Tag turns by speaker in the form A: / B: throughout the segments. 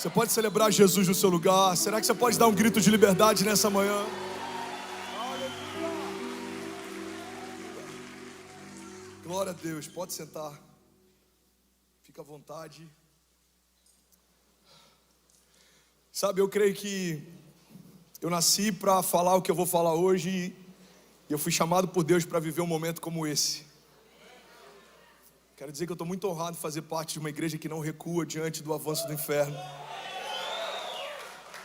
A: Você pode celebrar Jesus no seu lugar. Será que você pode dar um grito de liberdade nessa manhã? Glória a Deus, pode sentar. Fica à vontade. Sabe, eu creio que eu nasci para falar o que eu vou falar hoje e eu fui chamado por Deus para viver um momento como esse. Quero dizer que eu estou muito honrado de fazer parte de uma igreja que não recua diante do avanço do inferno.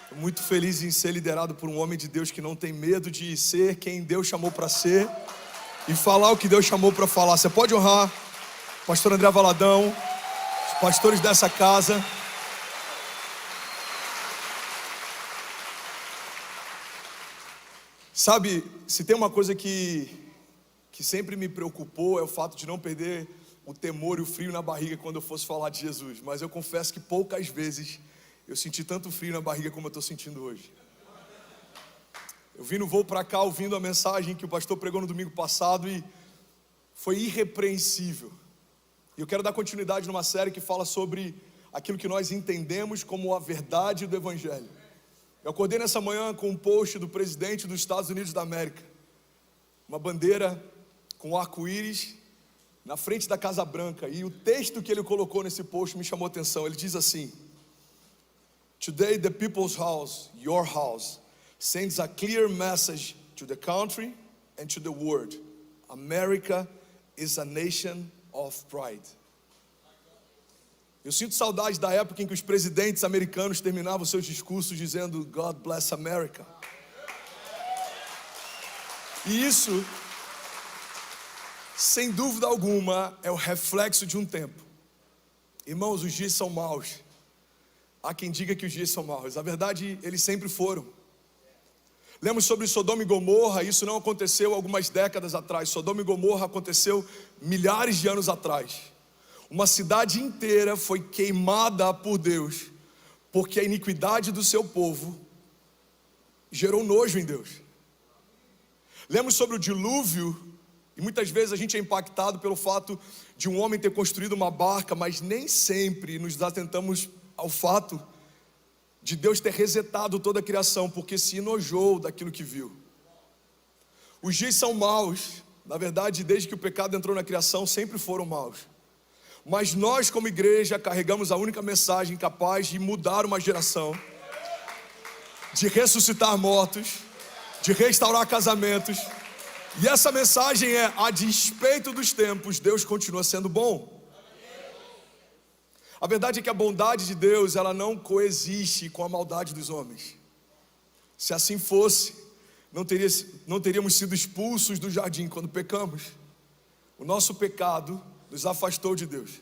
A: Estou muito feliz em ser liderado por um homem de Deus que não tem medo de ser quem Deus chamou para ser e falar o que Deus chamou para falar. Você pode honrar o pastor André Valadão, os pastores dessa casa. Sabe, se tem uma coisa que sempre me preocupou é o fato de não perder o temor e o frio na barriga quando eu fosse falar de Jesus. Mas eu confesso que poucas vezes eu senti tanto frio na barriga como eu estou sentindo hoje. Eu vim no voo para cá ouvindo a mensagem que o pastor pregou no domingo passado e foi irrepreensível. E eu quero dar continuidade numa série que fala sobre aquilo que nós entendemos como a verdade do Evangelho. Eu acordei nessa manhã com um post do presidente dos Estados Unidos da América. Uma bandeira com arco-íris na frente da Casa Branca. E o texto que ele colocou nesse post me chamou a atenção. Ele diz assim: Today the people's house, your house, sends a clear message to the country and to the world. America is a nation of pride. Eu sinto saudade da época em que os presidentes americanos terminavam seus discursos dizendo God bless America. E isso, sem dúvida alguma, é o reflexo de um tempo. Irmãos, os dias são maus. Há quem diga que os dias são maus. Na verdade, eles sempre foram. Lemos sobre Sodoma e Gomorra. Isso não aconteceu algumas décadas atrás. Sodoma e Gomorra aconteceu milhares de anos atrás. Uma cidade inteira foi queimada por Deus, porque a iniquidade do seu povo gerou nojo em Deus. Lemos sobre o dilúvio, e muitas vezes a gente é impactado pelo fato de um homem ter construído uma barca, mas nem sempre nos atentamos ao fato de Deus ter resetado toda a criação, porque se enojou daquilo que viu. Os dias são maus, na verdade, desde que o pecado entrou na criação, sempre foram maus. Mas nós, como igreja, carregamos a única mensagem capaz de mudar uma geração, de ressuscitar mortos, de restaurar casamentos. E essa mensagem é: a despeito dos tempos, Deus continua sendo bom. A verdade é que a bondade de Deus, ela não coexiste com a maldade dos homens. Se assim fosse, não teríamos sido expulsos do jardim quando pecamos. O nosso pecado nos afastou de Deus,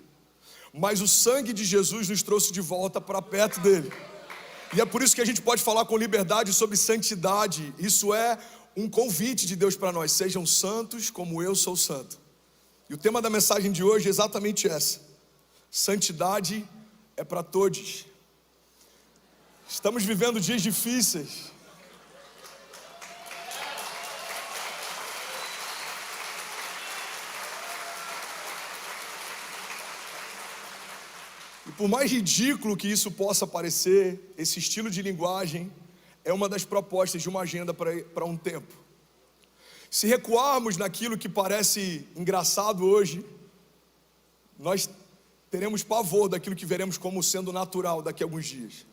A: mas o sangue de Jesus nos trouxe de volta para perto dele. E é por isso que a gente pode falar com liberdade sobre santidade. Isso é um convite de Deus para nós: sejam santos como eu sou santo. E o tema da mensagem de hoje é exatamente essa: santidade é para todos. Estamos vivendo dias difíceis. E por mais ridículo que isso possa parecer, esse estilo de linguagem é uma das propostas de uma agenda para um tempo. Se recuarmos naquilo que parece engraçado hoje, nós teremos pavor daquilo que veremos como sendo natural daqui a alguns dias.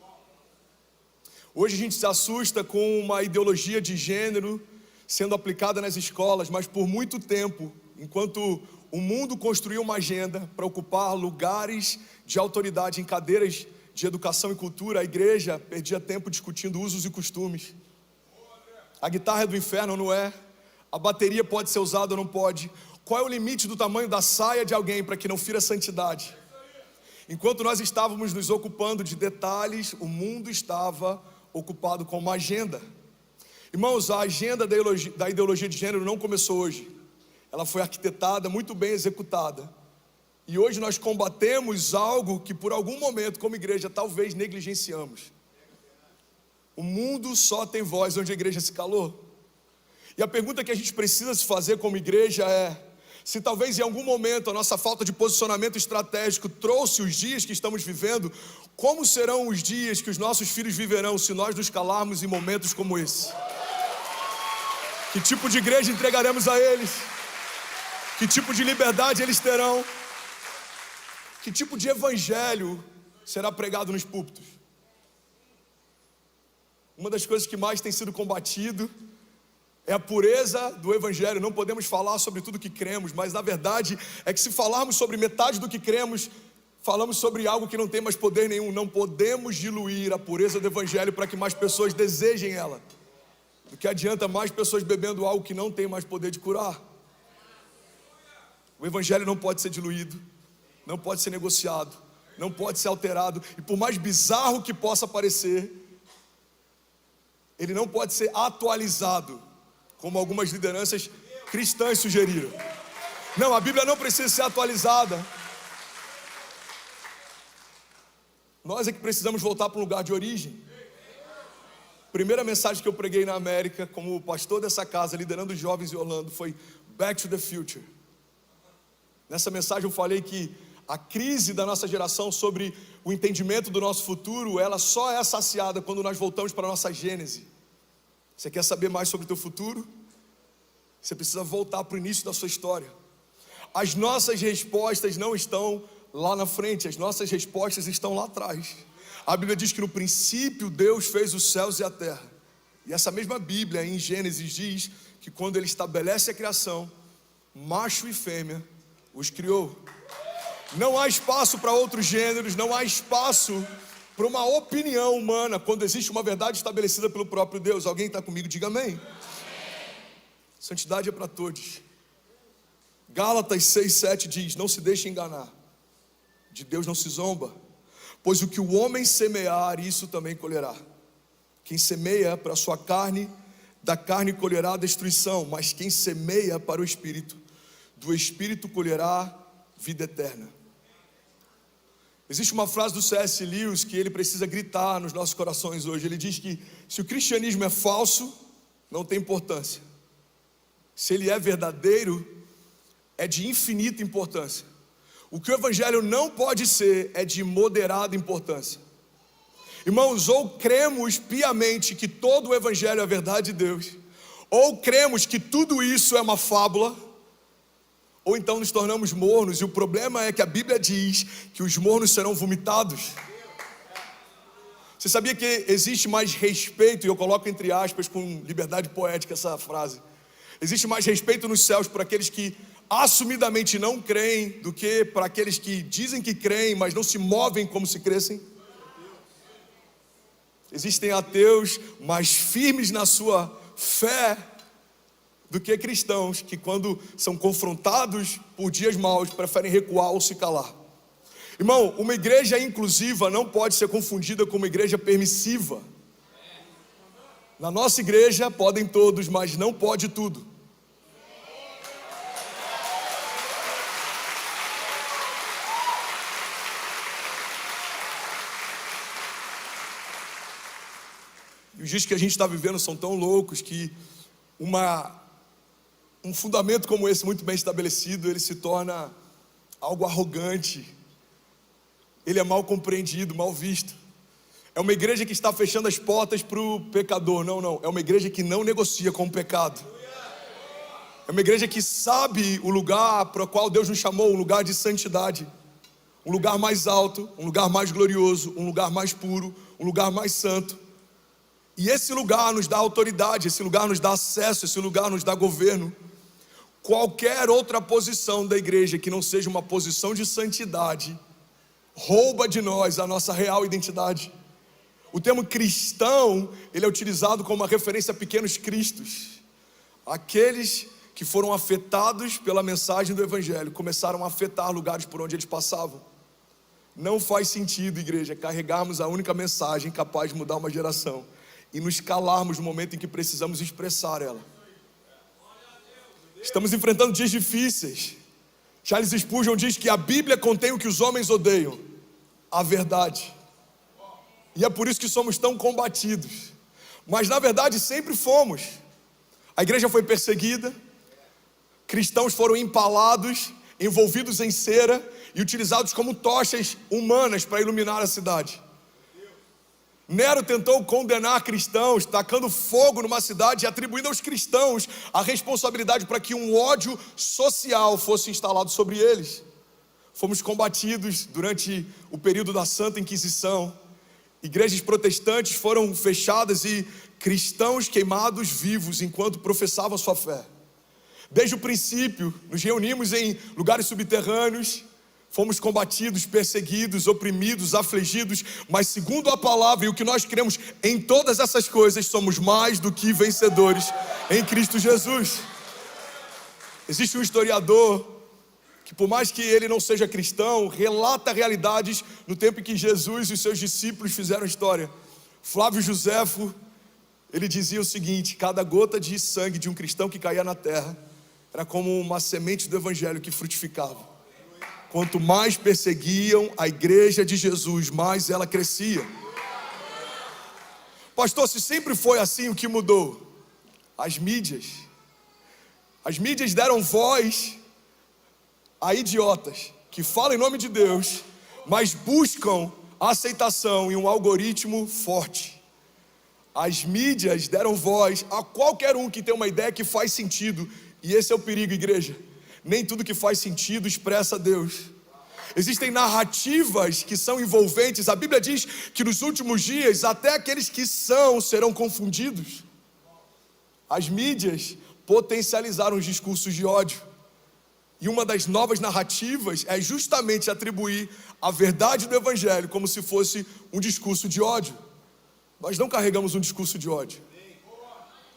A: Hoje a gente se assusta com uma ideologia de gênero sendo aplicada nas escolas, mas por muito tempo, enquanto o mundo construiu uma agenda para ocupar lugares de autoridade em cadeiras de educação e cultura, a igreja perdia tempo discutindo usos e costumes. A guitarra é do inferno ou não é? A bateria pode ser usada ou não pode? Qual é o limite do tamanho da saia de alguém para que não fira a santidade? Enquanto nós estávamos nos ocupando de detalhes, o mundo estava ocupado com uma agenda. Irmãos, a agenda da ideologia de gênero não começou hoje. Ela foi arquitetada, muito bem executada. E hoje nós combatemos algo que por algum momento, como igreja, talvez negligenciamos. O mundo só tem voz onde a igreja se calou. E a pergunta que a gente precisa se fazer como igreja é: Se talvez em algum momento a nossa falta de posicionamento estratégico trouxe os dias que estamos vivendo, como serão os dias que os nossos filhos viverão se nós nos calarmos em momentos como esse? Que tipo de igreja entregaremos a eles? Que tipo de liberdade eles terão? Que tipo de evangelho será pregado nos púlpitos? Uma das coisas que mais tem sido combatido é a pureza do evangelho. Não podemos falar sobre tudo que cremos, mas na verdade é que se falarmos sobre metade do que cremos, falamos sobre algo que não tem mais poder nenhum. Não podemos diluir a pureza do evangelho para que mais pessoas desejem ela. Do que adianta mais pessoas bebendo algo que não tem mais poder de curar. O evangelho não pode ser diluído, não pode ser negociado, não pode ser alterado. E por mais bizarro que possa parecer, ele não pode ser atualizado, como algumas lideranças cristãs sugeriram. Não, a Bíblia não precisa ser atualizada. Nós é que precisamos voltar para um lugar de origem. Primeira mensagem que eu preguei na América, como pastor dessa casa, liderando os jovens em Orlando, foi Back to the Future. Nessa mensagem eu falei que a crise da nossa geração sobre o entendimento do nosso futuro, ela só é saciada quando nós voltamos para a nossa gênese. Você quer saber mais sobre o teu futuro? Você precisa voltar para o início da sua história. As nossas respostas não estão lá na frente, as nossas respostas estão lá atrás. A Bíblia diz que no princípio Deus fez os céus e a terra. E essa mesma Bíblia em Gênesis diz que quando Ele estabelece a criação, macho e fêmea os criou. Não há espaço para outros gêneros, não há espaço para uma opinião humana, quando existe uma verdade estabelecida pelo próprio Deus. Alguém está comigo? Diga amém. Santidade é para todos. Gálatas 6:7 diz: não se deixe enganar, de Deus não se zomba, pois o que o homem semear, isso também colherá. Quem semeia para a sua carne, da carne colherá a destruição, mas quem semeia para o Espírito, do Espírito colherá vida eterna. Existe uma frase do C.S. Lewis que ele precisa gritar nos nossos corações hoje. Ele diz que se o cristianismo é falso, não tem importância. Se ele é verdadeiro, é de infinita importância. O que o evangelho não pode ser é de moderada importância. Irmãos, ou cremos piamente que todo o evangelho é a verdade de Deus, ou cremos que tudo isso é uma fábula, ou então nos tornamos mornos. E o problema é que a Bíblia diz que os mornos serão vomitados. Você sabia que existe mais respeito, e eu coloco entre aspas com liberdade poética essa frase, existe mais respeito nos céus por aqueles que assumidamente não creem do que para aqueles que dizem que creem, mas não se movem como se crescem? Existem ateus mais firmes na sua fé do que cristãos que, quando são confrontados por dias maus, preferem recuar ou se calar. Irmão, uma igreja inclusiva não pode ser confundida com uma igreja permissiva. Na nossa igreja podem todos, mas não pode tudo. E os dias que a gente está vivendo são tão loucos que um fundamento como esse, muito bem estabelecido, ele se torna algo arrogante. Ele é mal compreendido, mal visto. É uma igreja que está fechando as portas para o pecador. Não, é uma igreja que não negocia com o pecado. É uma igreja que sabe o lugar para o qual Deus nos chamou, um lugar de santidade, um lugar mais alto, um lugar mais glorioso, um lugar mais puro, um lugar mais santo. E esse lugar nos dá autoridade, esse lugar nos dá acesso, esse lugar nos dá governo. Qualquer outra posição da igreja que não seja uma posição de santidade rouba de nós a nossa real identidade. O termo cristão, ele é utilizado como uma referência a pequenos cristos. Aqueles que foram afetados pela mensagem do evangelho começaram a afetar lugares por onde eles passavam. Não faz sentido, igreja, carregarmos a única mensagem capaz de mudar uma geração e nos calarmos no momento em que precisamos expressar ela. Estamos enfrentando dias difíceis. Charles Spurgeon diz que a Bíblia contém o que os homens odeiam, a verdade. E é por isso que somos tão combatidos. Mas na verdade sempre fomos. A igreja foi perseguida, cristãos foram empalados, envolvidos em cera e utilizados como tochas humanas para iluminar a cidade. Nero tentou condenar cristãos, tacando fogo numa cidade e atribuindo aos cristãos a responsabilidade para que um ódio social fosse instalado sobre eles. Fomos combatidos durante o período da Santa Inquisição. Igrejas protestantes foram fechadas e cristãos queimados vivos enquanto professavam sua fé. Desde o princípio, nos reunimos em lugares subterrâneos, fomos combatidos, perseguidos, oprimidos, afligidos, mas segundo a palavra e o que nós cremos em todas essas coisas, somos mais do que vencedores em Cristo Jesus. Existe um historiador que, por mais que ele não seja cristão, relata realidades no tempo em que Jesus e os seus discípulos fizeram história. Flávio Joséfo, ele dizia o seguinte: cada gota de sangue de um cristão que caía na terra era como uma semente do evangelho que frutificava. Quanto mais perseguiam a igreja de Jesus, mais ela crescia. Pastor, se sempre foi assim, o que mudou? As mídias. As mídias deram voz a idiotas que falam em nome de Deus, mas buscam a aceitação em um algoritmo forte. As mídias deram voz a qualquer um que tem uma ideia que faz sentido, e esse é o perigo, igreja. Nem tudo que faz sentido expressa Deus. Existem narrativas que são envolventes. A Bíblia diz que nos últimos dias até aqueles que serão confundidos. As mídias potencializaram os discursos de ódio. E uma das novas narrativas é justamente atribuir a verdade do Evangelho como se fosse um discurso de ódio. Nós não carregamos um discurso de ódio.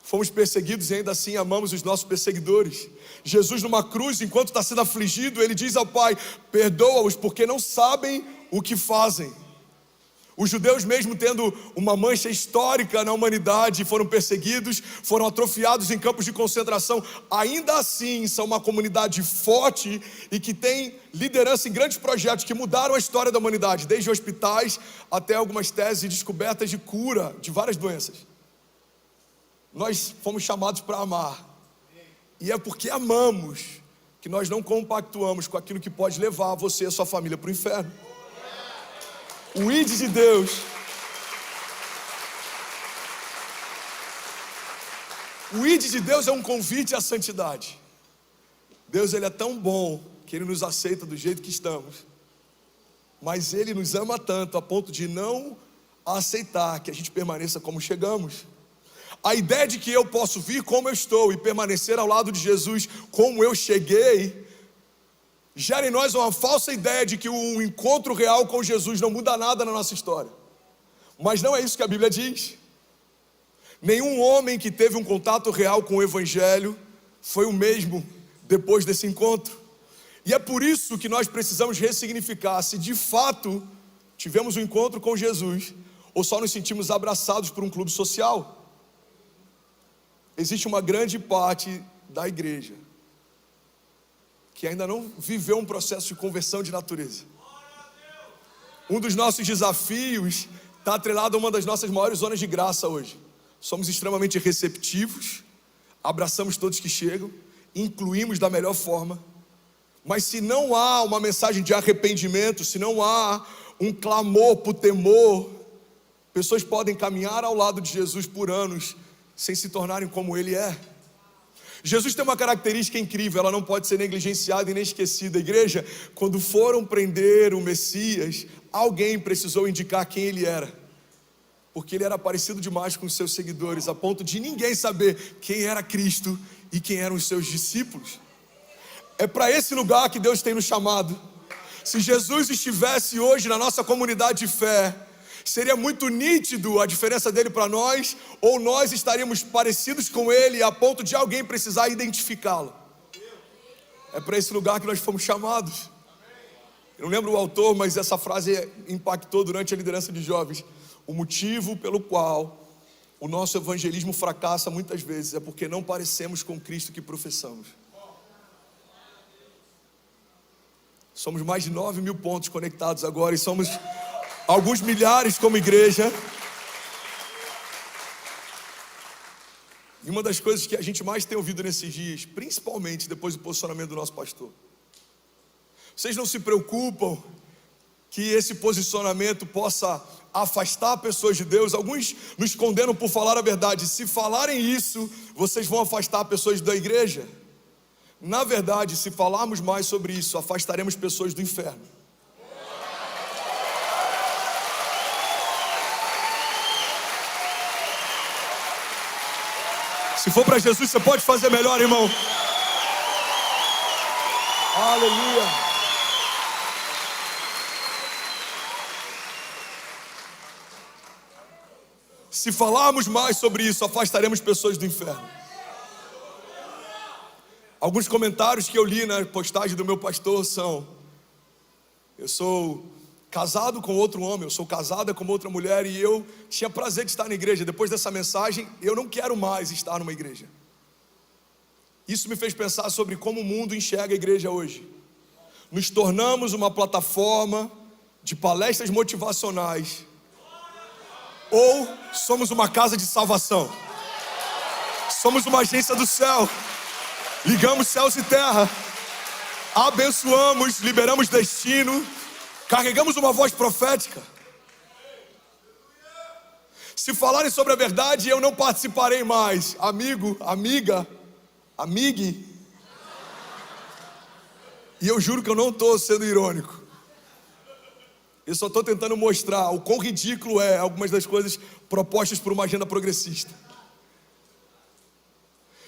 A: Fomos perseguidos e ainda assim amamos os nossos perseguidores. Jesus numa cruz, enquanto está sendo afligido, ele diz ao Pai: perdoa-os porque não sabem o que fazem. Os judeus, mesmo tendo uma mancha histórica na humanidade, foram perseguidos, foram atrofiados em campos de concentração. Ainda assim, são uma comunidade forte e que tem liderança em grandes projetos que mudaram a história da humanidade, desde hospitais até algumas teses e descobertas de cura de várias doenças. Nós fomos chamados para amar. E é porque amamos que nós não compactuamos com aquilo que pode levar você e a sua família para o inferno. O ID de Deus. O ID de Deus é um convite à santidade. Deus, ele é tão bom que ele nos aceita do jeito que estamos. Mas ele nos ama tanto a ponto de não aceitar que a gente permaneça como chegamos. A ideia de que eu posso vir como eu estou e permanecer ao lado de Jesus como eu cheguei, gera em nós uma falsa ideia de que o encontro real com Jesus não muda nada na nossa história. Mas não é isso que a Bíblia diz. Nenhum homem que teve um contato real com o Evangelho foi o mesmo depois desse encontro. E é por isso que nós precisamos ressignificar se de fato tivemos um encontro com Jesus ou só nos sentimos abraçados por um clube social. Existe uma grande parte da igreja que ainda não viveu um processo de conversão de natureza. Um dos nossos desafios está atrelado a uma das nossas maiores zonas de graça hoje. Somos extremamente receptivos, abraçamos todos que chegam, incluímos da melhor forma. Mas se não há uma mensagem de arrependimento, se não há um clamor por temor, pessoas podem caminhar ao lado de Jesus por anos sem se tornarem como ele é. Jesus tem uma característica incrível, ela não pode ser negligenciada e nem esquecida. Igreja, quando foram prender o Messias, alguém precisou indicar quem ele era, porque ele era parecido demais com os seus seguidores, a ponto de ninguém saber quem era Cristo e quem eram os seus discípulos. É para esse lugar que Deus tem nos chamado. Se Jesus estivesse hoje na nossa comunidade de fé, seria muito nítido a diferença dele para nós, ou nós estaríamos parecidos com ele a ponto de alguém precisar identificá-lo. É para esse lugar que nós fomos chamados. Eu não lembro o autor, mas essa frase impactou durante a liderança de jovens. O motivo pelo qual o nosso evangelismo fracassa muitas vezes é porque não parecemos com Cristo que professamos. Somos mais de 9.000 pontos conectados agora e somos alguns milhares como igreja. E uma das coisas que a gente mais tem ouvido nesses dias, principalmente depois do posicionamento do nosso pastor, vocês não se preocupam que esse posicionamento possa afastar pessoas de Deus? Alguns nos condenam por falar a verdade. Se falarem isso, vocês vão afastar pessoas da igreja. Na verdade, se falarmos mais sobre isso, afastaremos pessoas do inferno. Se for para Jesus, você pode fazer melhor, irmão. Aleluia. Se falarmos mais sobre isso, afastaremos pessoas do inferno. Alguns comentários que eu li na postagem do meu pastor são: eu sou casado com outro homem, eu sou casada com outra mulher e eu tinha prazer de estar na igreja. Depois dessa mensagem, eu não quero mais estar numa igreja. Isso me fez pensar sobre como o mundo enxerga a igreja hoje. Nos tornamos uma plataforma de palestras motivacionais, ou somos uma casa de salvação? Somos uma agência do céu. Ligamos céus e terra, abençoamos, liberamos destino, carregamos uma voz profética. Se falarem sobre a verdade, eu não participarei mais. Amigo, amiga, amigue. E eu juro que eu não estou sendo irônico. Eu só estou tentando mostrar o quão ridículo é algumas das coisas propostas por uma agenda progressista.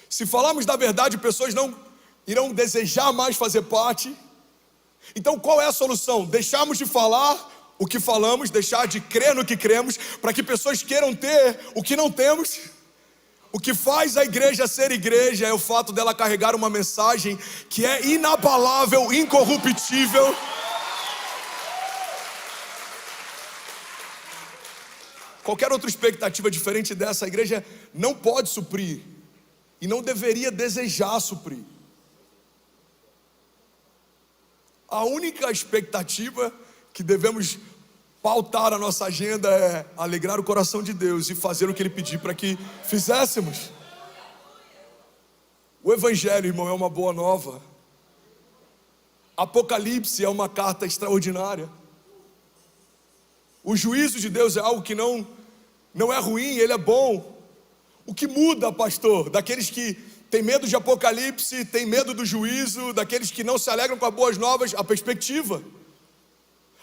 A: Se falarmos da verdade, pessoas não irão desejar mais fazer parte. Então qual é a solução? Deixarmos de falar o que falamos, deixar de crer no que cremos, para que pessoas queiram ter o que não temos. O que faz a igreja ser igreja é o fato dela carregar uma mensagem que é inabalável, incorruptível. Qualquer outra expectativa diferente dessa, a igreja não pode suprir e não deveria desejar suprir. A única expectativa que devemos pautar a nossa agenda é alegrar o coração de Deus e fazer o que Ele pedir para que fizéssemos. O Evangelho, irmão, é uma boa nova. Apocalipse é uma carta extraordinária. O juízo de Deus é algo que não é ruim, ele é bom. O que muda, pastor, daqueles que têm medo de Apocalipse, têm medo do juízo, daqueles que não se alegram com as boas novas, a perspectiva.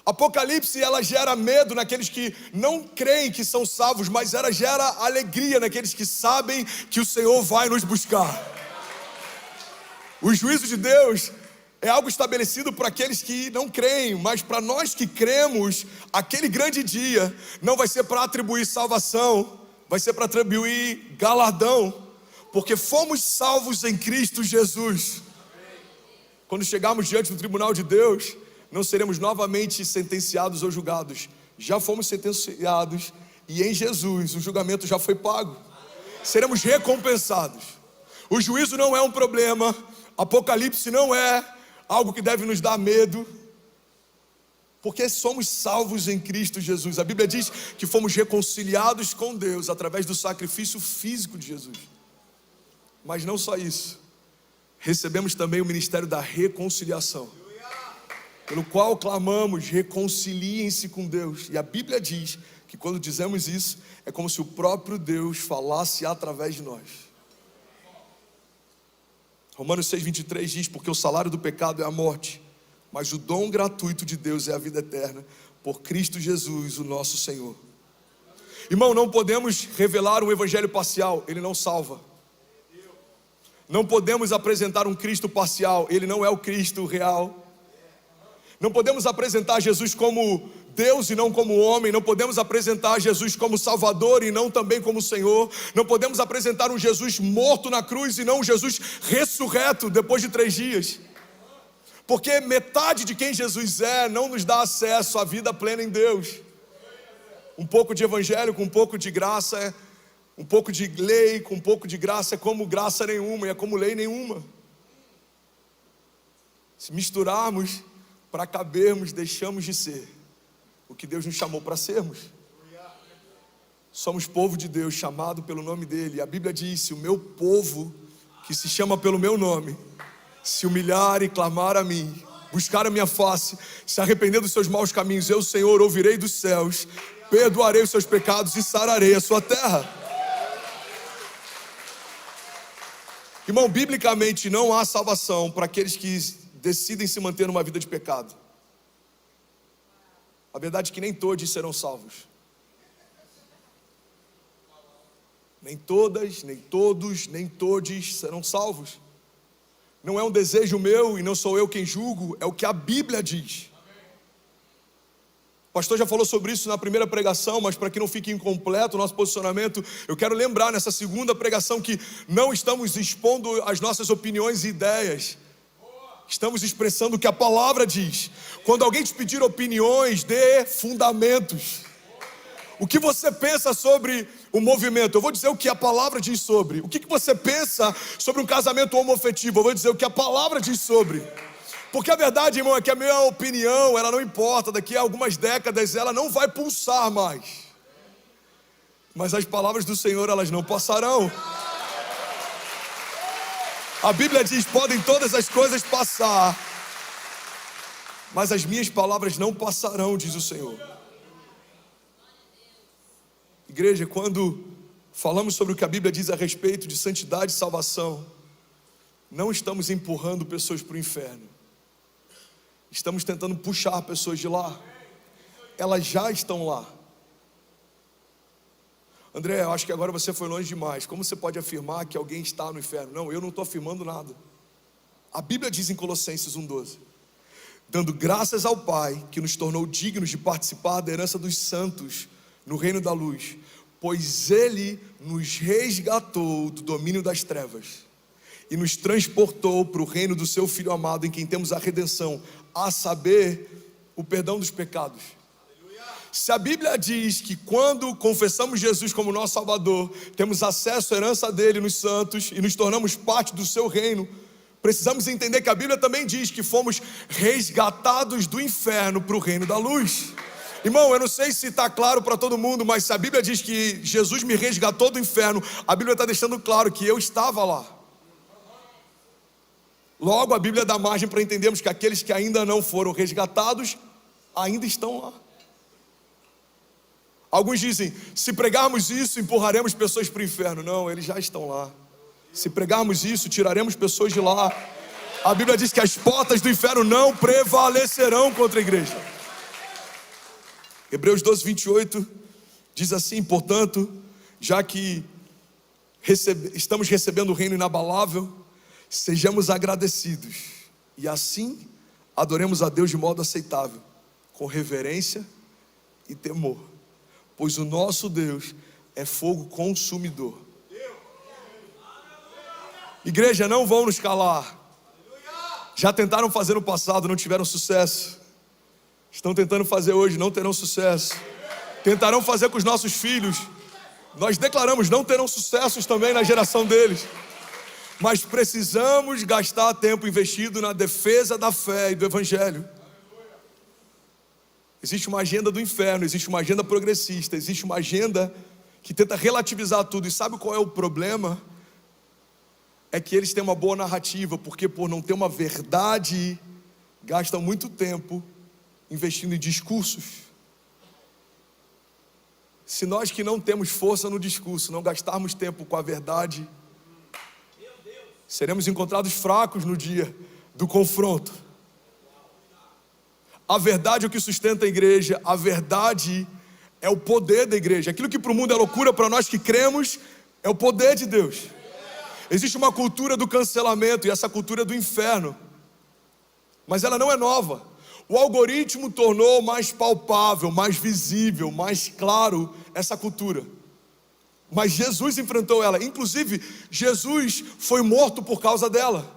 A: Apocalipse, ela gera medo naqueles que não creem que são salvos, mas ela gera alegria naqueles que sabem que o Senhor vai nos buscar. O juízo de Deus é algo estabelecido para aqueles que não creem, mas para nós que cremos, aquele grande dia não vai ser para atribuir salvação, vai ser para atribuir galardão, porque fomos salvos em Cristo Jesus. Quando chegarmos diante do tribunal de Deus, não seremos novamente sentenciados ou julgados. Já fomos sentenciados e em Jesus o julgamento já foi pago. Seremos recompensados. O juízo não é um problema, Apocalipse não é algo que deve nos dar medo, porque somos salvos em Cristo Jesus. A Bíblia diz que fomos reconciliados com Deus através do sacrifício físico de Jesus. Mas não só isso, recebemos também o ministério da reconciliação, pelo qual clamamos: reconciliem-se com Deus. E a Bíblia diz que quando dizemos isso, é como se o próprio Deus falasse através de nós. Romanos 6,23 diz: porque o salário do pecado é a morte, mas o dom gratuito de Deus é a vida eterna, por Cristo Jesus, o nosso Senhor. Irmão, não podemos revelar um evangelho parcial, ele não salva. Não podemos apresentar um Cristo parcial, ele não é o Cristo real. Não podemos apresentar Jesus como Deus e não como homem. Não podemos apresentar Jesus como Salvador e não também como Senhor. Não podemos apresentar um Jesus morto na cruz e não um Jesus ressurreto depois de 3 dias. Porque metade de quem Jesus é não nos dá acesso à vida plena em Deus. Um pouco de evangelho com um pouco de graça, um pouco de lei com um pouco de graça é como graça nenhuma e é como lei nenhuma. Se misturarmos para cabermos, deixamos de ser o que Deus nos chamou para sermos. Somos povo de Deus, chamado pelo nome dele. A Bíblia diz: se o meu povo, que se chama pelo meu nome, se humilhar e clamar a mim, buscar a minha face, se arrepender dos seus maus caminhos, eu, Senhor, ouvirei dos céus, perdoarei os seus pecados e sararei a sua terra. Irmão, biblicamente não há salvação para aqueles que decidem se manter numa vida de pecado. A verdade é que nem todos serão salvos. Nem todas, nem todos, nem todes serão salvos. Não é um desejo meu e não sou eu quem julgo, é o que a Bíblia diz. O pastor já falou sobre isso na primeira pregação, mas para que não fique incompleto o nosso posicionamento, eu quero lembrar nessa segunda pregação que não estamos expondo as nossas opiniões e ideias. Estamos expressando o que a palavra diz. Quando alguém te pedir opiniões, dê fundamentos. O que você pensa sobre o movimento? Eu vou dizer o que a palavra diz sobre. O que você pensa sobre um casamento homoafetivo? Eu vou dizer o que a palavra diz sobre. Porque a verdade, irmão, é que a minha opinião, ela não importa. Daqui a algumas décadas ela não vai pulsar mais. Mas as palavras do Senhor, elas não passarão. A Bíblia diz: podem todas as coisas passar, mas as minhas palavras não passarão, diz o Senhor. Igreja, quando falamos sobre o que a Bíblia diz a respeito de santidade e salvação, não estamos empurrando pessoas para o inferno. Estamos tentando puxar pessoas de lá. Elas já estão lá. André, eu acho que agora você foi longe demais. Como você pode afirmar que alguém está no inferno? Não, eu não estou afirmando nada. A Bíblia diz em Colossenses 1,12: dando graças ao Pai, que nos tornou dignos de participar da herança dos santos no reino da luz, pois Ele nos resgatou do domínio das trevas e nos transportou para o reino do seu Filho amado, em quem temos a redenção, a saber, o perdão dos pecados. Se a Bíblia diz que quando confessamos Jesus como nosso Salvador, temos acesso à herança dele nos santos e nos tornamos parte do seu reino, precisamos entender que a Bíblia também diz que fomos resgatados do inferno para o reino da luz. Irmão, eu não sei se está claro para todo mundo, mas se a Bíblia diz que Jesus me resgatou do inferno, a Bíblia está deixando claro que eu estava lá. Logo, a Bíblia dá margem para entendermos que aqueles que ainda não foram resgatados, ainda estão lá. Alguns dizem: se pregarmos isso, empurraremos pessoas para o inferno. Não, eles já estão lá. Se pregarmos isso, tiraremos pessoas de lá. A Bíblia diz que as portas do inferno não prevalecerão contra a igreja. Hebreus 12:28 diz assim: portanto, já que estamos recebendo o reino inabalável, sejamos agradecidos e assim adoremos a Deus de modo aceitável, com reverência e temor, pois o nosso Deus é fogo consumidor. Igreja, não vão nos calar. Já tentaram fazer no passado, não tiveram sucesso. Estão tentando fazer hoje, não terão sucesso. Tentarão fazer com os nossos filhos. Nós declaramos, não terão sucessos também na geração deles. Mas precisamos gastar tempo investido na defesa da fé e do Evangelho. Existe uma agenda do inferno, existe uma agenda progressista, existe uma agenda que tenta relativizar tudo. E sabe qual é o problema? É que eles têm uma boa narrativa, porque por não ter uma verdade, gastam muito tempo investindo em discursos. Se nós que não temos força no discurso, não gastarmos tempo com a verdade, seremos encontrados fracos no dia do confronto. A verdade é o que sustenta a igreja, a verdade é o poder da igreja. Aquilo que para o mundo é loucura, para nós que cremos, é o poder de Deus. Existe uma cultura do cancelamento, e essa cultura é do inferno, mas ela não é nova. O algoritmo tornou mais palpável, mais visível, mais claro essa cultura. Mas Jesus enfrentou ela. Inclusive, Jesus foi morto por causa dela.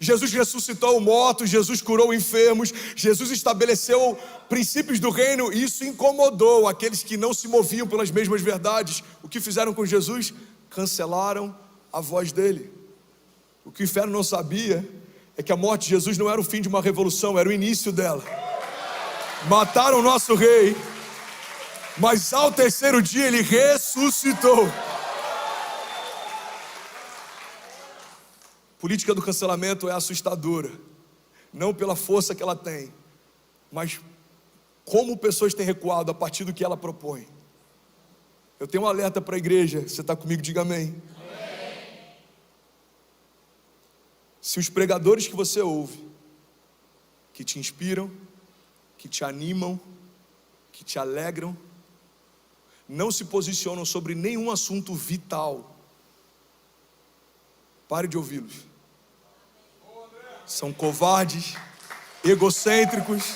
A: Jesus ressuscitou mortos, Jesus curou enfermos, Jesus estabeleceu princípios do reino, e isso incomodou aqueles que não se moviam pelas mesmas verdades. O que fizeram com Jesus? Cancelaram a voz dele. O que o inferno não sabia é que a morte de Jesus não era o fim de uma revolução, era o início dela. Mataram o nosso rei, mas ao terceiro dia ele ressuscitou. A política do cancelamento é assustadora, não pela força que ela tem, mas como pessoas têm recuado a partir do que ela propõe. Eu tenho um alerta para a igreja. Você está comigo? Diga amém. Se os pregadores que você ouve, que te inspiram, que te animam, que te alegram, não se posicionam sobre nenhum assunto vital, pare de ouvi-los. São covardes, egocêntricos,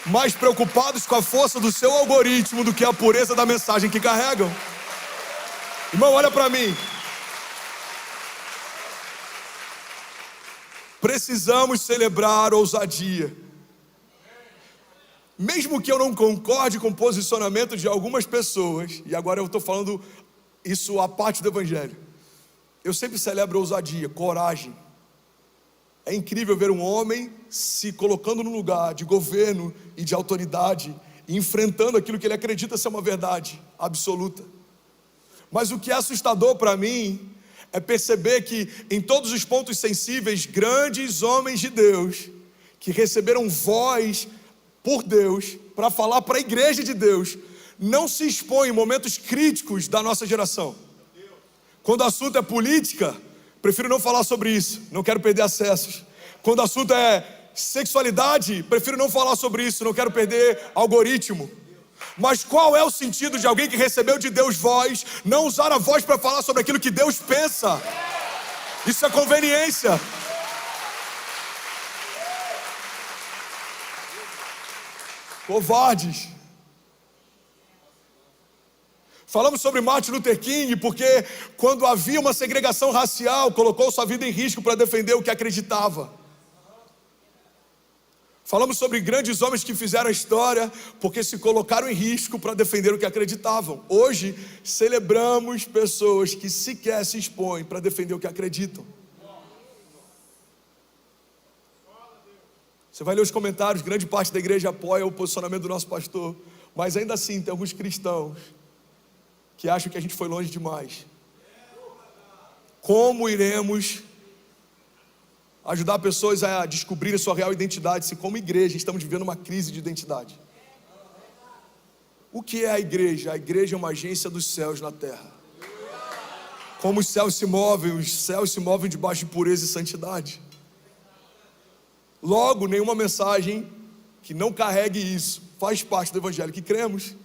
A: mais preocupados com a força do seu algoritmo do que a pureza da mensagem que carregam. Irmão, olha para mim. Precisamos celebrar ousadia. Mesmo que eu não concorde com o posicionamento de algumas pessoas, e agora eu estou falando isso à parte do evangelho, eu sempre celebro ousadia, coragem. É incrível ver um homem se colocando no lugar de governo e de autoridade, e enfrentando aquilo que ele acredita ser uma verdade absoluta. Mas o que é assustador para mim é perceber que em todos os pontos sensíveis, grandes homens de Deus, que receberam voz por Deus, para falar para a igreja de Deus, não se expõem em momentos críticos da nossa geração. Quando o assunto é política, prefiro não falar sobre isso, não quero perder acessos. Quando o assunto é sexualidade, prefiro não falar sobre isso, não quero perder algoritmo. Mas qual é o sentido de alguém que recebeu de Deus voz, não usar a voz para falar sobre aquilo que Deus pensa? Isso é conveniência. Covardes. Falamos sobre Martin Luther King, porque quando havia uma segregação racial, colocou sua vida em risco para defender o que acreditava. Falamos sobre grandes homens que fizeram a história, porque se colocaram em risco para defender o que acreditavam. Hoje, celebramos pessoas que sequer se expõem para defender o que acreditam. Você vai ler os comentários, grande parte da igreja apoia o posicionamento do nosso pastor, mas ainda assim tem alguns cristãos que acham que a gente foi longe demais. Como iremos ajudar pessoas a descobrirem sua real identidade, se como igreja estamos vivendo uma crise de identidade? O que é a igreja? A igreja é uma agência dos céus na terra. Como os céus se movem debaixo de pureza e santidade. Logo, nenhuma mensagem que não carregue isso faz parte do evangelho que cremos.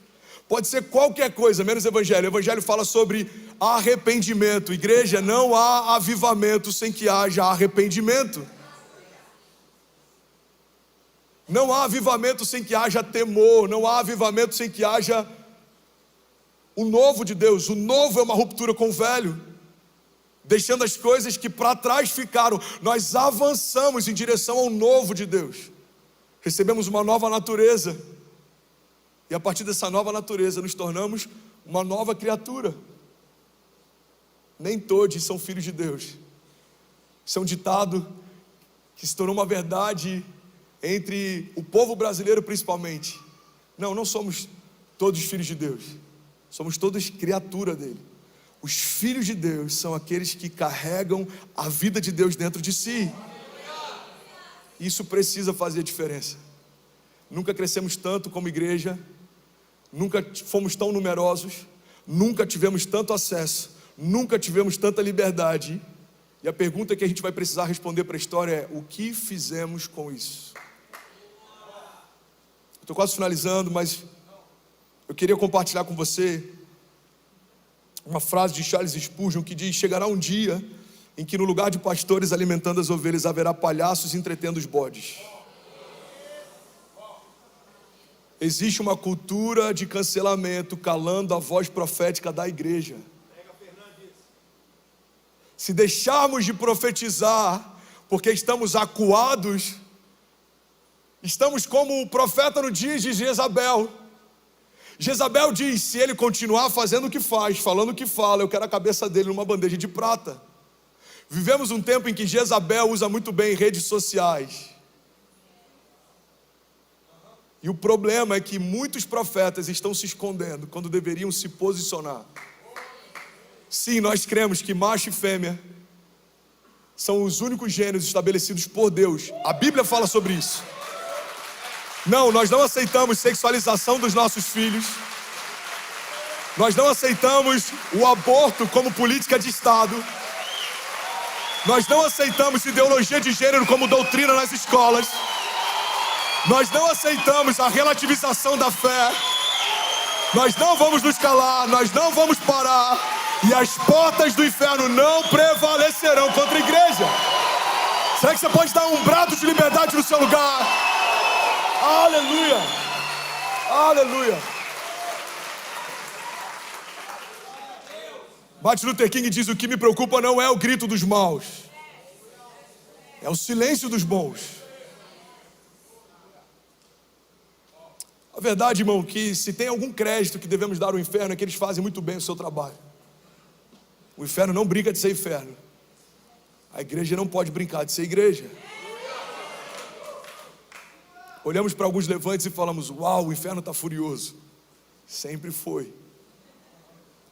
A: Pode ser qualquer coisa, menos evangelho. O evangelho fala sobre arrependimento. Igreja, não há avivamento sem que haja arrependimento. Não há avivamento sem que haja temor. Não há avivamento sem que haja o novo de Deus. O novo é uma ruptura com o velho, deixando as coisas que para trás ficaram. Nós avançamos em direção ao novo de Deus. Recebemos uma nova natureza. E a partir dessa nova natureza nos tornamos uma nova criatura. Nem todos são filhos de Deus. Isso é um ditado que se tornou uma verdade entre o povo brasileiro principalmente. Não somos todos filhos de Deus. Somos todos criatura dele. Os filhos de Deus são aqueles que carregam a vida de Deus dentro de si. Isso precisa fazer diferença. Nunca crescemos tanto como igreja, nunca fomos tão numerosos, nunca tivemos tanto acesso, nunca tivemos tanta liberdade. E a pergunta que a gente vai precisar responder para a história é: o que fizemos com isso? Estou quase finalizando, mas eu queria compartilhar com você uma frase de Charles Spurgeon que diz: chegará um dia em que no lugar de pastores alimentando as ovelhas haverá palhaços entretendo os bodes. Existe uma cultura de cancelamento calando a voz profética da igreja. Se deixarmos de profetizar porque estamos acuados, estamos como o profeta no dia de Jezabel. Jezabel diz: se ele continuar fazendo o que faz, falando o que fala, eu quero a cabeça dele numa bandeja de prata. Vivemos um tempo em que Jezabel usa muito bem redes sociais. E o problema é que muitos profetas estão se escondendo quando deveriam se posicionar. Sim, nós cremos que macho e fêmea são os únicos gêneros estabelecidos por Deus. A Bíblia fala sobre isso. Não, nós não aceitamos sexualização dos nossos filhos. Nós não aceitamos o aborto como política de Estado. Nós não aceitamos ideologia de gênero como doutrina nas escolas. Nós não aceitamos a relativização da fé. Nós não vamos nos calar, nós não vamos parar. E as portas do inferno não prevalecerão contra a igreja. Será que você pode dar um brado de liberdade no seu lugar? Aleluia! Aleluia! Martin Luther King diz: o que me preocupa não é o grito dos maus, é o silêncio dos bons. A verdade, irmão, que se tem algum crédito que devemos dar ao inferno é que eles fazem muito bem o seu trabalho. O inferno não brinca de ser inferno. A igreja não pode brincar de ser igreja. Olhamos para alguns levantes e falamos: uau, o inferno está furioso. Sempre foi.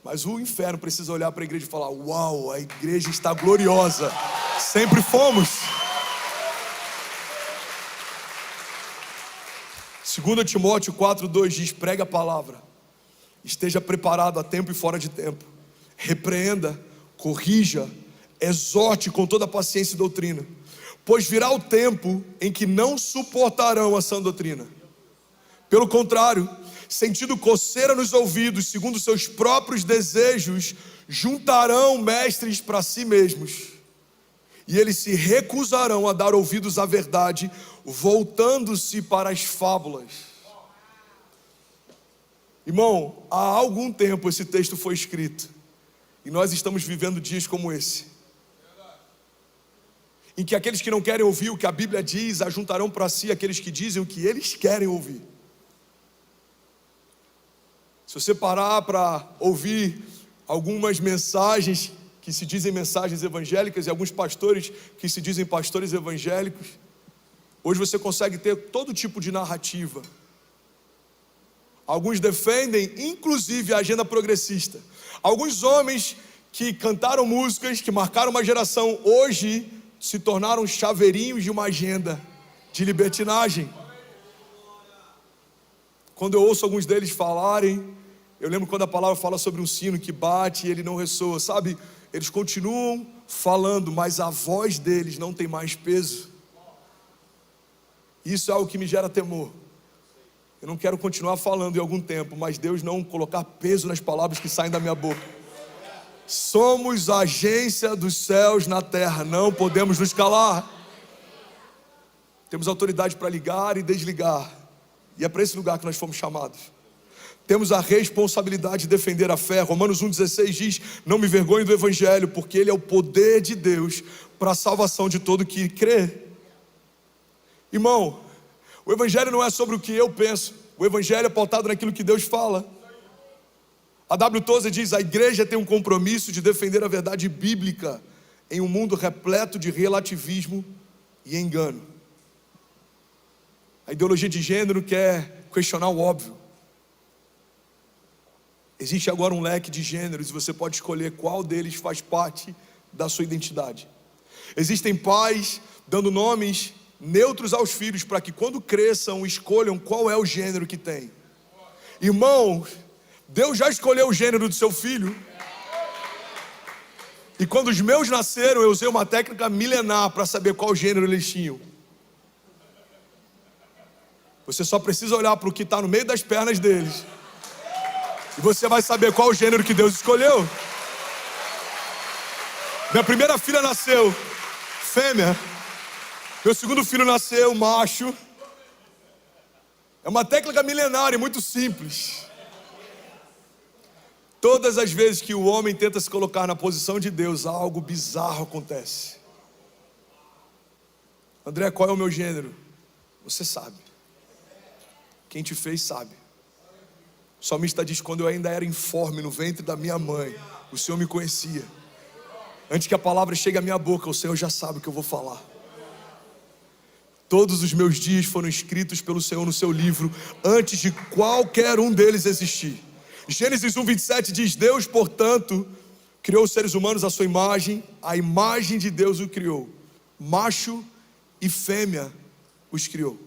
A: Mas o inferno precisa olhar para a igreja e falar: uau, a igreja está gloriosa. Sempre fomos. 2 Timóteo 4:2 diz: pregue a palavra, esteja preparado a tempo e fora de tempo, repreenda, corrija, exorte com toda paciência e doutrina, pois virá o tempo em que não suportarão a sã doutrina. Pelo contrário, sentindo coceira nos ouvidos, segundo seus próprios desejos, juntarão mestres para si mesmos, e eles se recusarão a dar ouvidos à verdade, voltando-se para as fábulas. Irmão, há algum tempo esse texto foi escrito, e nós estamos vivendo dias como esse, em que aqueles que não querem ouvir o que a Bíblia diz, ajuntarão para si aqueles que dizem o que eles querem ouvir. Se você parar para ouvir algumas mensagens que se dizem mensagens evangélicas, e alguns pastores que se dizem pastores evangélicos, hoje você consegue ter todo tipo de narrativa. Alguns defendem, inclusive, a agenda progressista. Alguns homens que cantaram músicas, que marcaram uma geração, hoje se tornaram chaveirinhos de uma agenda de libertinagem. Quando eu ouço alguns deles falarem, eu lembro quando a palavra fala sobre um sino que bate e ele não ressoa, sabe? Eles continuam falando, mas a voz deles não tem mais peso. Isso é algo que me gera temor. Eu não quero continuar falando em algum tempo, mas Deus não colocar peso nas palavras que saem da minha boca. Somos a agência dos céus na terra, não podemos nos calar. Temos autoridade para ligar e desligar, e é para esse lugar que nós fomos chamados. Temos a responsabilidade de defender a fé. Romanos 1,16 diz: não me envergonhe do evangelho, porque ele é o poder de Deus para a salvação de todo que crê. Irmão, o evangelho não é sobre o que eu penso, o evangelho é pautado naquilo que Deus fala. A W. Tozer diz: a igreja tem um compromisso de defender a verdade bíblica em um mundo repleto de relativismo e engano. A ideologia de gênero quer questionar o óbvio. Existe agora um leque de gêneros e você pode escolher qual deles faz parte da sua identidade. Existem pais dando nomes neutros aos filhos para que quando cresçam escolham qual é o gênero que tem. Irmão, Deus já escolheu o gênero do seu filho. E quando os meus nasceram, eu usei uma técnica milenar para saber qual gênero eles tinham. Você só precisa olhar para o que está no meio das pernas deles, e você vai saber qual o gênero que Deus escolheu. Minha primeira filha nasceu fêmea, meu segundo filho nasceu macho. É uma técnica milenar e muito simples. Todas as vezes que o homem tenta se colocar na posição de Deus, algo bizarro acontece. André, qual é o meu gênero? Você sabe. Quem te fez sabe. O salmista diz: quando eu ainda era informe no ventre da minha mãe, o Senhor me conhecia. Antes que a palavra chegue à minha boca, o Senhor já sabe o que eu vou falar. Todos os meus dias foram escritos pelo Senhor no seu livro, antes de qualquer um deles existir. Gênesis 1:27 diz: Deus, portanto, criou os seres humanos à sua imagem, a imagem de Deus o criou. Macho e fêmea os criou.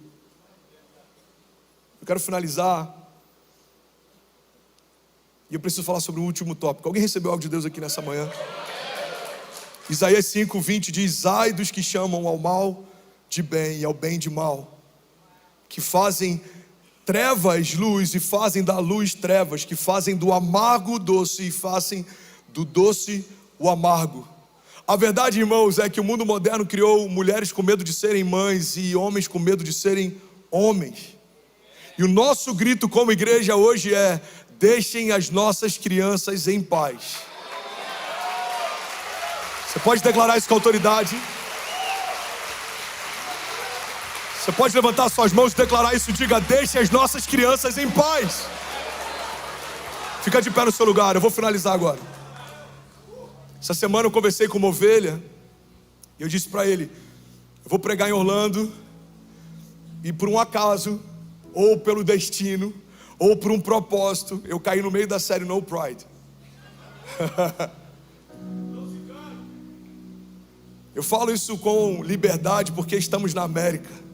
A: Eu quero finalizar, e eu preciso falar sobre o último tópico. Alguém recebeu algo de Deus aqui nessa manhã? Isaías 5:20 diz: ai dos que chamam ao mal de bem e ao bem de mal, que fazem trevas luz e fazem da luz trevas, que fazem do amargo doce e fazem do doce o amargo. A verdade, irmãos, é que o mundo moderno criou mulheres com medo de serem mães e homens com medo de serem homens. E o nosso grito como igreja hoje é: deixem as nossas crianças em paz. Você pode declarar isso com autoridade? Você pode levantar suas mãos e declarar isso. Diga: deixe as nossas crianças em paz. Fica de pé no seu lugar, eu vou finalizar agora. Essa semana eu conversei com uma ovelha e eu disse para ele: eu vou pregar em Orlando, e por um acaso, ou pelo destino, ou por um propósito, eu caí no meio da série No Pride. Eu falo isso com liberdade porque estamos na América.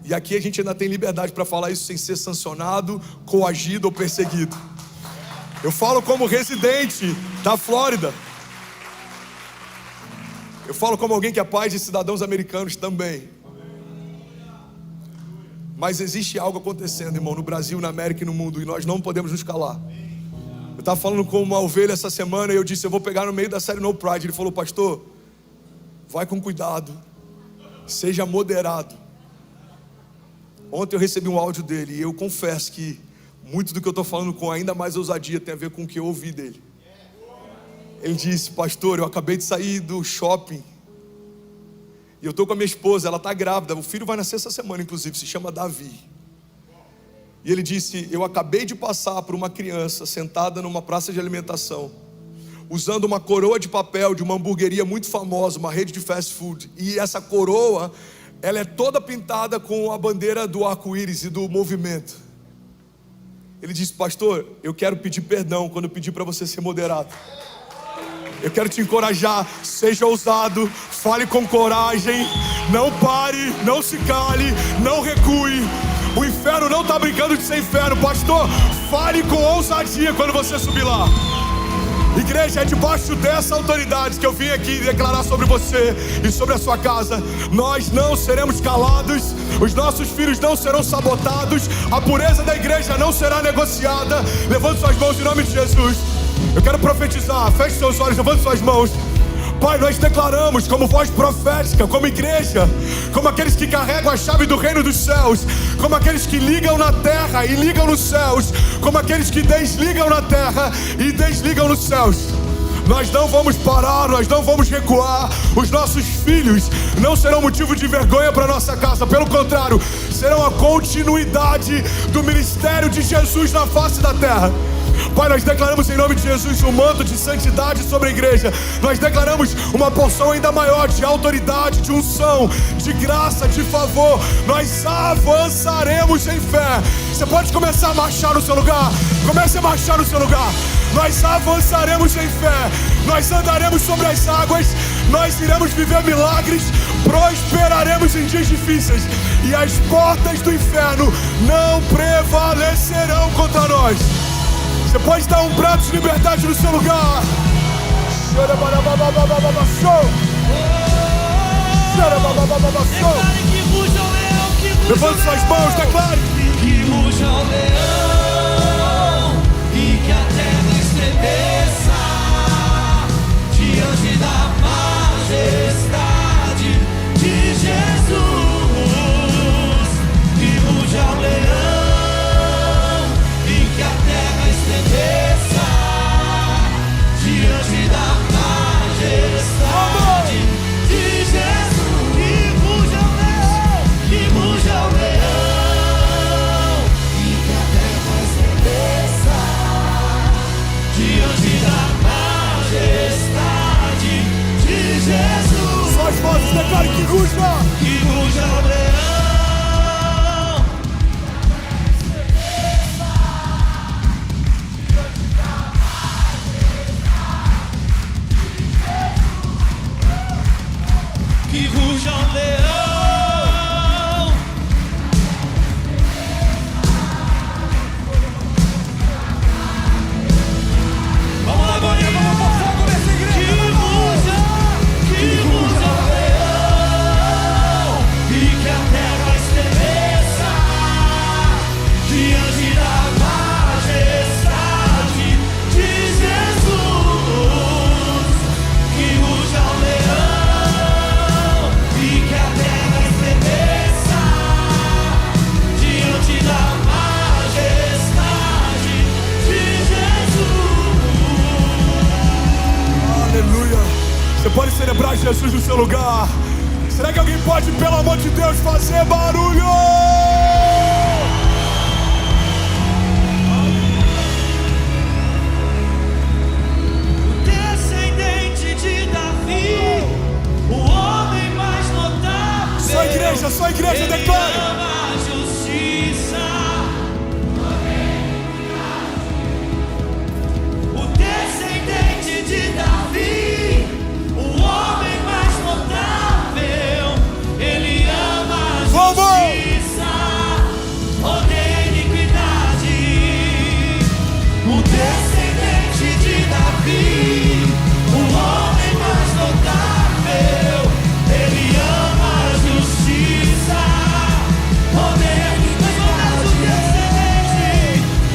A: E aqui a gente ainda tem liberdade para falar isso sem ser sancionado, coagido ou perseguido. Eu falo como residente da Flórida. Eu falo como alguém que é pai de cidadãos americanos também. Mas existe algo acontecendo, irmão, no Brasil, na América e no mundo, e nós não podemos nos calar. Eu estava falando com uma ovelha essa semana e eu disse: eu vou pegar no meio da série No Pride. Ele falou: pastor, vai com cuidado, seja moderado. Ontem eu recebi um áudio dele e eu confesso que muito do que eu estou falando com ainda mais ousadia tem a ver com o que eu ouvi dele. Ele disse: pastor, eu acabei de sair do shopping e eu estou com a minha esposa, ela está grávida, o filho vai nascer essa semana inclusive, se chama Davi. E ele disse: eu acabei de passar por uma criança sentada numa praça de alimentação, usando uma coroa de papel de uma hamburgueria muito famosa, uma rede de fast food. E essa coroa, ela é toda pintada com a bandeira do arco-íris e do movimento. Ele disse: pastor, eu quero pedir perdão quando eu pedi para você ser moderado. Eu quero te encorajar, seja ousado, fale com coragem, não pare, não se cale, não recue. O inferno não está brincando de ser inferno, pastor. Fale com ousadia quando você subir lá. Igreja, é debaixo dessa autoridade que eu vim aqui declarar sobre você e sobre a sua casa. Nós não seremos calados, os nossos filhos não serão sabotados, a pureza da igreja não será negociada. Levante suas mãos em nome de Jesus. Eu quero profetizar, feche seus olhos, levante suas mãos. Pai, nós declaramos como voz profética, como igreja, como aqueles que carregam a chave do reino dos céus, como aqueles que ligam na terra e ligam nos céus, como aqueles que desligam na terra e desligam nos céus. Nós não vamos parar, nós não vamos recuar. Os nossos filhos não serão motivo de vergonha para nossa casa, pelo contrário, serão a continuidade do ministério de Jesus na face da terra. Pai, nós declaramos em nome de Jesus um manto de santidade sobre a igreja. Nós declaramos uma porção ainda maior de autoridade, de unção, de graça, de favor. Nós avançaremos em fé. Você pode começar a marchar no seu lugar. Comece a marchar no seu lugar. Nós avançaremos em fé. Nós andaremos sobre as águas. Nós iremos viver milagres. Prosperaremos em dias difíceis. E as portas do inferno não prevalecerão contra nós. Você pode dar um prato de liberdade no seu lugar.
B: Declare que muja o leão, que muja
A: levante suas mãos, declare
B: que muja o leão e que a terra estremeça diante da majestade de Jesus. Que muja o leão e que a terra estremeça diante da majestade de Jesus. Que muja o leão, que muja o leão e que a terra
A: celebrar Jesus no seu lugar? Será que alguém pode, pelo amor de Deus, fazer barulho?
B: O descendente de Davi, o homem mais notável.
A: Só igreja, declare.
B: Ele ama a justiça. O descendente de Davi, o homem mais notável. Ele ama a justiça, odeia a iniquidade. O descendente de Davi, o homem mais notável. Ele ama a justiça, odeia a iniquidade.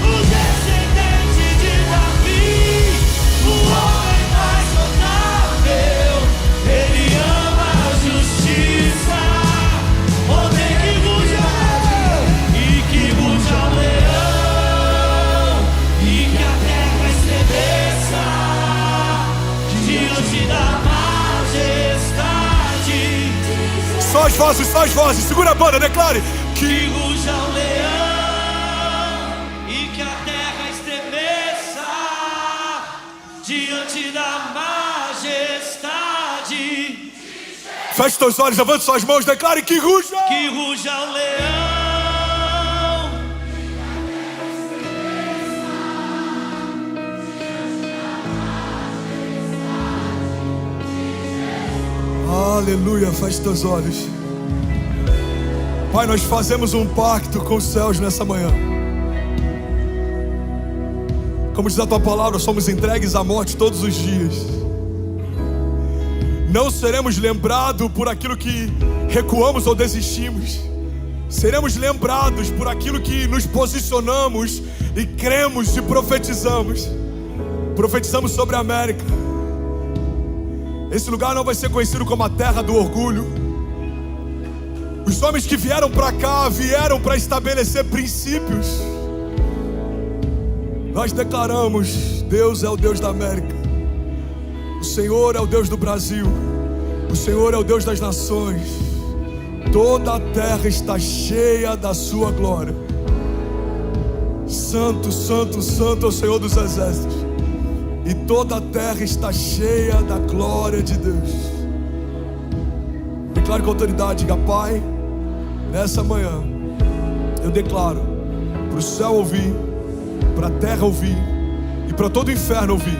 B: O descendente de Davi, o homem mais notável. Ele ama a justiça, odeia que ruja e que ruja o leão, e que a terra estremeça diante da majestade.
A: Só as vozes, segura a banda, declare.
B: Que ruja o leão e que a terra estremeça diante da majestade.
A: Feche seus olhos, levante suas mãos, declare que ruja.
B: Que ruja o leão.
A: Aleluia, feche teus olhos. Pai, nós fazemos um pacto com os céus nessa manhã. Como diz a tua palavra, somos entregues à morte todos os dias. Não seremos lembrados por aquilo que recuamos ou desistimos. Seremos lembrados por aquilo que nos posicionamos e cremos e profetizamos. Profetizamos sobre a América. Esse lugar não vai ser conhecido como a terra do orgulho. Os homens que vieram para cá vieram para estabelecer princípios. Nós declaramos: Deus é o Deus da América. O Senhor é o Deus do Brasil. O Senhor é o Deus das nações. Toda a terra está cheia da sua glória. Santo, santo, santo é o Senhor dos exércitos. E toda a terra está cheia da glória de Deus. Declaro com autoridade, diga: Pai, nessa manhã eu declaro para o céu ouvir, para a terra ouvir e para todo o inferno ouvir: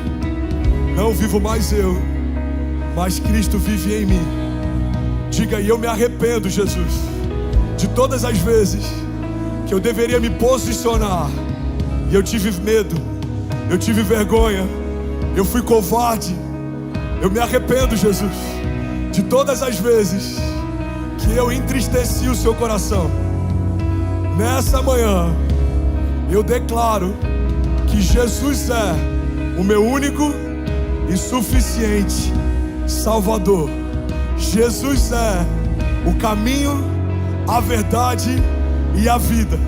A: não vivo mais eu, mas Cristo vive em mim. Diga: e eu me arrependo, Jesus, de todas as vezes que eu deveria me posicionar e eu tive medo, eu tive vergonha, eu fui covarde. Eu me arrependo, Jesus, de todas as vezes que eu entristeci o seu coração. Nessa manhã eu declaro que Jesus é o meu único e suficiente Salvador. Jesus é o caminho, a verdade e a vida.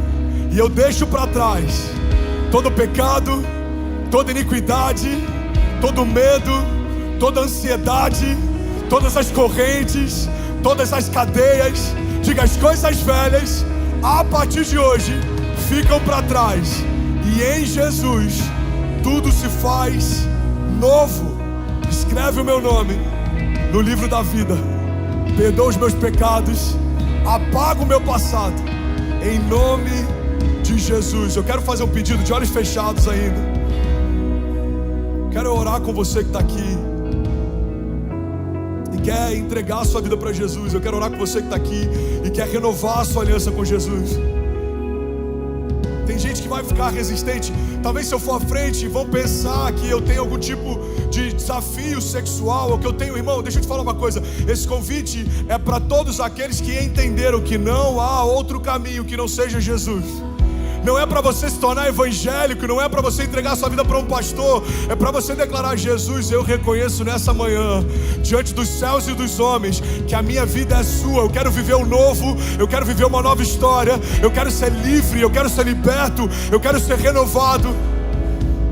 A: E eu deixo para trás todo pecado, toda iniquidade, todo medo, toda ansiedade, todas as correntes, todas as cadeias. Diga: as coisas velhas a partir de hoje ficam para trás, e em Jesus tudo se faz novo. Escreve o meu nome no livro da vida, perdoa os meus pecados, apaga o meu passado, em nome de Jesus. Eu quero fazer um pedido de olhos fechados ainda. Quero orar com você que está aqui e quer entregar a sua vida para Jesus. Eu quero orar com você que está aqui e quer renovar a sua aliança com Jesus. Tem gente que vai ficar resistente. Talvez se eu for à frente vão pensar que eu tenho algum tipo de desafio sexual, ou que eu tenho, irmão, deixa eu te falar uma coisa. Esse convite é para todos aqueles que entenderam que não há outro caminho que não seja Jesus. Não é para você se tornar evangélico, não é para você entregar sua vida para um pastor, é para você declarar: Jesus, eu reconheço nessa manhã, diante dos céus e dos homens, que a minha vida é sua. Eu quero viver o novo, eu quero viver uma nova história, eu quero ser livre, eu quero ser liberto, eu quero ser renovado.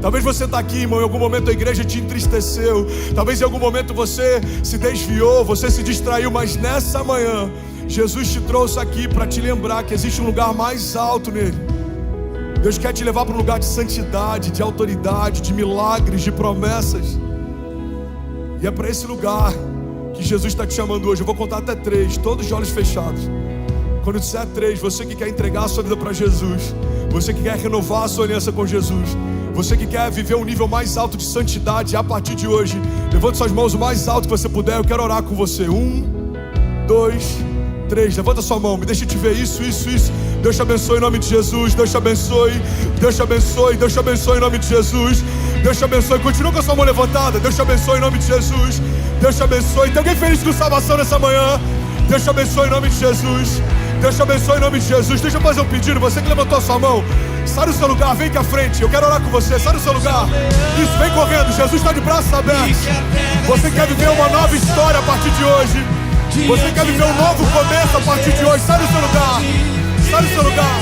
A: Talvez você está aqui, irmão, em algum momento a igreja te entristeceu. Talvez em algum momento você se desviou, você se distraiu. Mas nessa manhã, Jesus te trouxe aqui para te lembrar que existe um lugar mais alto nele. Deus quer te levar para um lugar de santidade, de autoridade, de milagres, de promessas. E é para esse lugar que Jesus está te chamando hoje. Eu vou contar até 3, todos de olhos fechados. Quando eu disser 3, você que quer entregar a sua vida para Jesus, você que quer renovar a sua aliança com Jesus, você que quer viver um nível mais alto de santidade a partir de hoje, levante suas mãos o mais alto que você puder. Eu quero orar com você. 1, 2, 3, levanta sua mão, me deixa te ver. Isso. Deus te abençoe em nome de Jesus. Deus te abençoe, Deus te abençoe, Deus te abençoe em nome de Jesus. Deus te abençoe, continua com a sua mão levantada. Deus te abençoe em nome de Jesus. Deus te abençoe. Tem alguém feliz com salvação nessa manhã? Deus te abençoe em nome de Jesus. Deus te abençoe em nome de Jesus. Deixa eu fazer um pedido, você que levantou a sua mão, sai do seu lugar, vem aqui à frente. Eu quero orar com você, sai do seu lugar. Isso, vem correndo, Jesus está de braços abertos. Você quer viver uma nova história a partir de hoje? Você quer viver um novo começo a partir de hoje? Sai do seu lugar, sai do seu lugar.